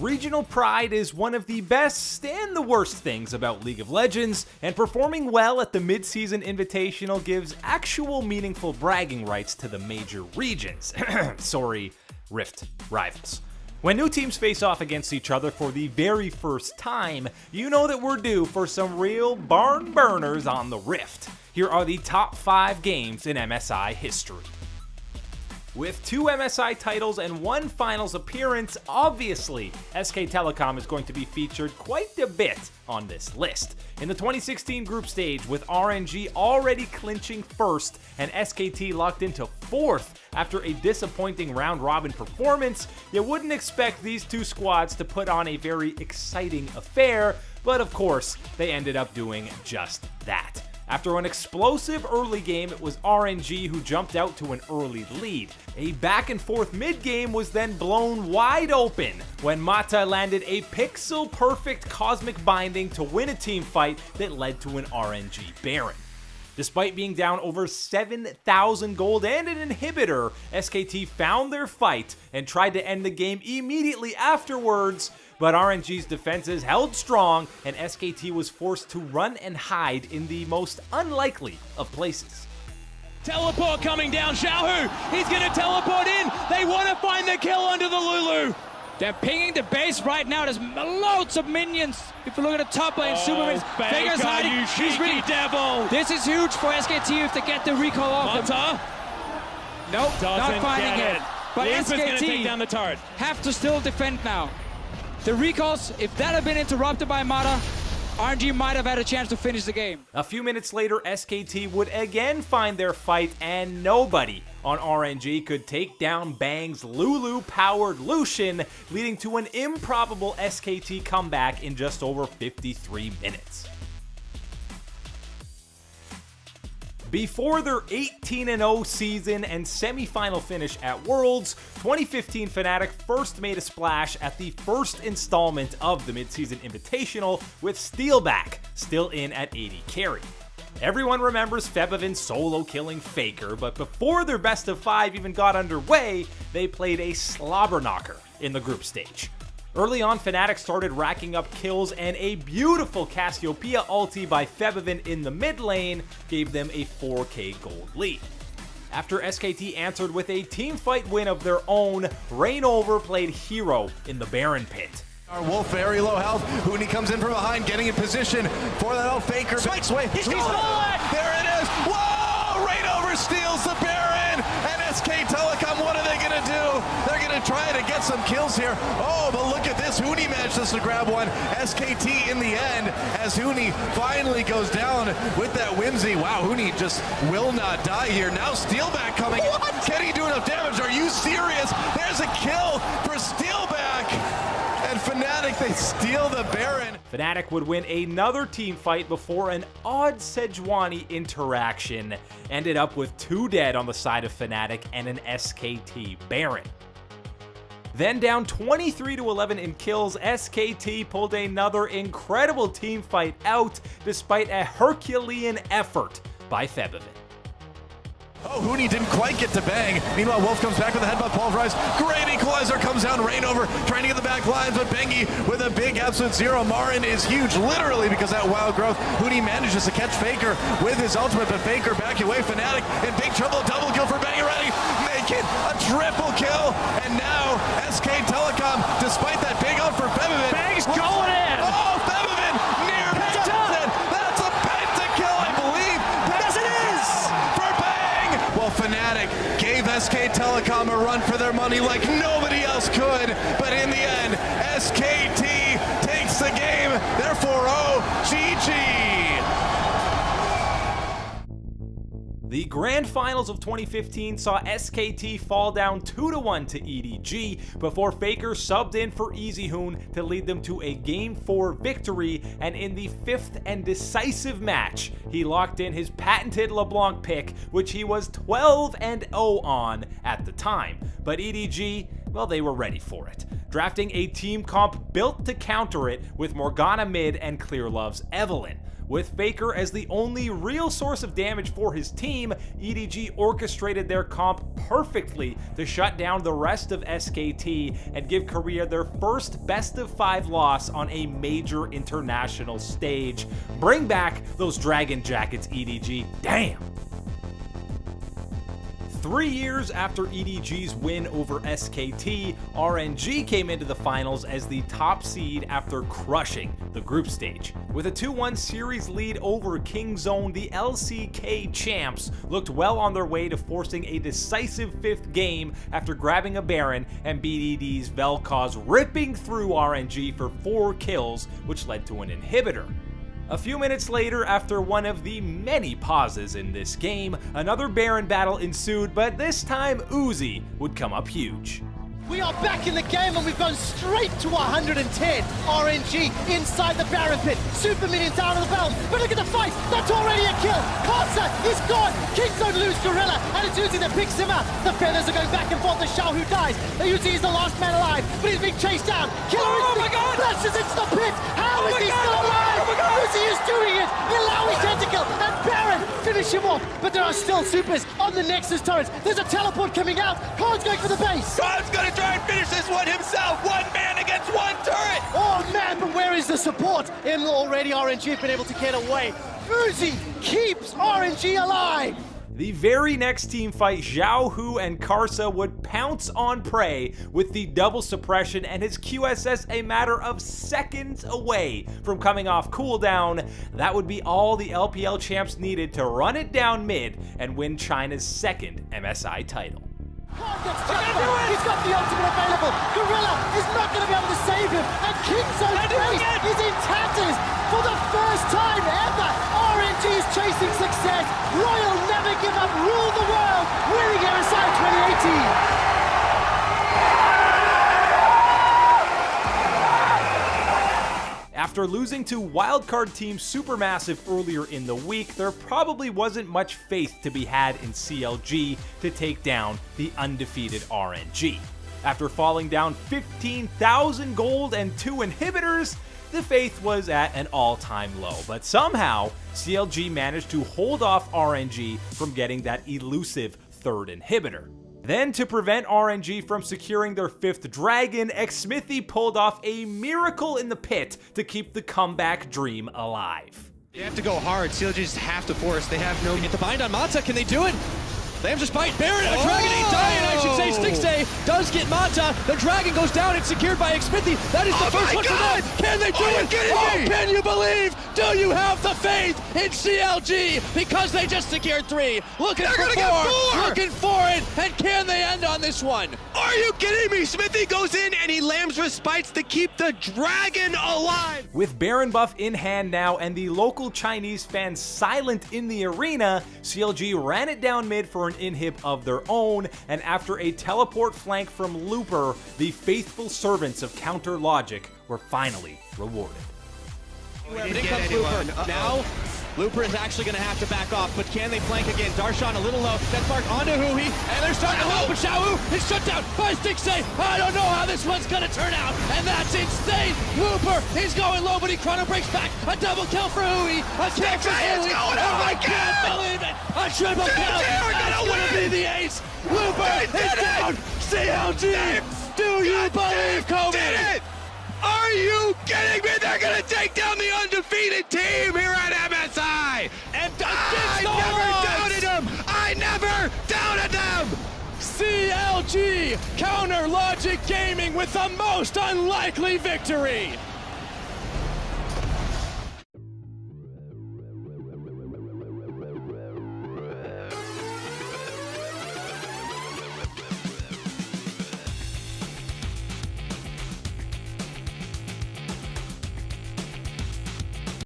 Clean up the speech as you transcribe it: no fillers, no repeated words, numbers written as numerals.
Regional pride is one of the best and the worst things about League of Legends, and performing well at the mid-season invitational gives actual meaningful bragging rights to the major regions. Sorry, Rift rivals. When new teams face off against each other for the very first time, you know that we're due for some real barn burners on the Rift. Here are the top 5 games in MSI history. With 2 MSI titles and 1 finals appearance, obviously, SK Telecom is going to be featured quite a bit on this list. In the 2016 group stage, with RNG already clinching first and SKT locked into 4th after a disappointing round-robin performance, you wouldn't expect these two squads to put on a very exciting affair, but of course, they ended up doing just that. After an explosive early game, it was RNG who jumped out to an early lead. A back and forth mid game was then blown wide open when Mata landed a pixel-perfect cosmic binding to win a team fight that led to an RNG Baron. Despite being down over 7,000 gold and an inhibitor, SKT found their fight and tried to end the game immediately afterwards, but RNG's defenses held strong and SKT was forced to run and hide in the most unlikely of places. Teleport coming down, Xiaohu, he's gonna teleport in, they wanna find the kill under the Lulu. They're pinging the base right now, there's loads of minions. If you look at the top lane, super minions, Vega's hiding, you he's cheeky devil. This is huge for SKT if they get the recall off him. Mata Nope, not finding it. But Limpa's gonna take SKT down the turret. have to still defend now. The recalls, if that had been interrupted by Mata, RNG might have had a chance to finish the game. A few minutes later, SKT would again find their fight, and nobody on RNG could take down Bang's Lulu-powered Lucian, leading to an improbable SKT comeback in just over 53 minutes. Before their 18-0 season and semi-final finish at Worlds, 2015 Fnatic first made a splash at the first installment of the Mid-Season Invitational, with Steelback still in at 80 carry. Everyone remembers Febiven solo killing Faker, but before their best of 5 even got underway, they played a slobber knocker in the group stage. Early on, Fnatic started racking up kills, and a beautiful Cassiopeia ulti by Febiven in the mid lane gave them a 4k gold lead. After SKT answered with a teamfight win of their own, Reignover played hero in the Baron pit. Our Wolf very low health. Huni comes in from behind, getting in position for that old Faker. Makes way. He's stolen! There it is. Whoa! Reignover steals the Baron, and SK Telecom, what are they gonna do? They're gonna try to get some kills here. Oh, but look at this. Huni manages to grab one. SKT in the end, as Huni finally goes down with that whimsy. Wow, Huni just will not die here. Now Steelback coming. What? Can he do enough damage? Are you serious? There's a kill for Steelback. And Fnatic, they steal the Baron. Fnatic would win another team fight before an odd Sejuani interaction ended up with 2 dead on the side of Fnatic and an SKT Baron. Then down 23-11 in kills, SKT pulled another incredible team fight out despite a Herculean effort by Febiven. Oh, Huni didn't quite get to Bang. Meanwhile, Wolf comes back with a headbutt pulverized. Great equalizer comes down. Reignover trying to get the back lines, but Bengi with a big absolute zero. Marin is huge, literally, because that wild growth. Huni manages to catch Faker with his ultimate, but Faker back away. Fnatic in big trouble. Double kill for Bengi. Ready, make it a triple kill. And now SK Telecom, despite that big up for Febiven. Bang's going in! Oh, Febiven near pented. That's a pentakill, I believe. Yes, it is for Bang. Well, Fnatic gave SK Telecom a run for their money like nobody else could, but in the end, SKT takes the game. Therefore, GG. The Grand Finals of 2015 saw SKT fall down 2-1 to EDG before Faker subbed in for EasyHoon to lead them to a Game 4 victory, and in the 5th and decisive match, he locked in his patented LeBlanc pick, which he was 12-0 on at the time. But EDG, well, they were ready for it. drafting a team comp built to counter it with Morgana mid and Clearlove's Evelynn. With Faker as the only real source of damage for his team, EDG orchestrated their comp perfectly to shut down the rest of SKT and give Korea their first best-of-5 loss on a major international stage. Bring back those Dragon Jackets, EDG. Damn! 3 years after EDG's win over SKT, RNG came into the finals as the top seed after crushing the group stage. With a 2-1 series lead over Kingzone, the LCK champs looked well on their way to forcing a decisive 5th game after grabbing a Baron and BDD's Vel'Koz ripping through RNG for 4 kills, which led to an inhibitor. A few minutes later, after one of the many pauses in this game, another Baron battle ensued, but this time Uzi would come up huge. We are back in the game and we've gone straight to 110. RNG inside the Baron pit. Super minions out of the realm. But look at the fight. That's already a kill. Karsa is gone. Kingzone lose Gorilla. And it's Uzi that picks him up. The feathers are going back and forth. The Xiaohu dies. Uzi is the last man alive. But he's being chased down. Killer flashes into the pit. How is he still alive? Uzi is doing it. Ilawi tentacle. And Baron finish him off. But there are still supers on the Nexus turrets. There's a teleport coming out. Khan's going for the base. Khan's going to try and finish this one himself. One man against one turret. Oh man, but where is the support? And already RNG have been able to get away. Uzi keeps RNG alive. The very next team fight, Xiaohu and Karsa would pounce on Prey with the double suppression and his QSS a matter of seconds away from coming off cooldown. That would be all the LPL champs needed to run it down mid and win China's 2nd MSI title. He's got the ultimate available. Gorilla is not going to be able to save him. And Kingzone's face is in tatters. For the first time ever, RNG is chasing success. Royal never give up, rule the world, winning MSI 2018. After losing to wildcard team Supermassive earlier in the week, there probably wasn't much faith to be had in CLG to take down the undefeated RNG. After falling down 15,000 gold and 2 inhibitors, the faith was at an all-time low, but somehow CLG managed to hold off RNG from getting that elusive 3rd inhibitor. Then, to prevent RNG from securing their 5th dragon, Xmithy pulled off a miracle in the pit to keep the comeback dream alive. They have to go hard. CLG just have to force. They have no... Get the bind on Mata. Can they do it? Lambs just bite. Baron, a dragon ain't dying, I should say. Stixay does get Mata. The dragon goes down. It's secured by Xmithy. That is the first one for them. Can they do it? Can you believe? Do you have the faith in CLG? Because they just secured 3. Looking for 4. Looking for it. And can they end on this one? Are you kidding me? Smithy goes in and he lambs respites to keep the dragon alive. With Baron buff in hand now and the local Chinese fans silent in the arena, CLG ran it down mid for an inhib of their own, and after a teleport flank from Looper, the faithful servants of counter logic were finally rewarded. In comes Looper. Now, Looper is actually going to have to back off, but can they flank again? Darshan a little low. Denmark onto Hui, and they're starting to help, but Xiaohu is shut down by Stixay. I don't know how this one's going to turn out, and that's insane. Looper is going low, but he chrono breaks back. A double kill for Hui. A kill for Hui. Oh, I can't believe it. A triple kill. That's going to be the ace. Looper is down. CLG. Do you believe, Kobe? Are you kidding me? They're going to take down the undefeated team here at MSI. And I never doubted them. I never doubted them. CLG, Counter Logic Gaming with the most unlikely victory.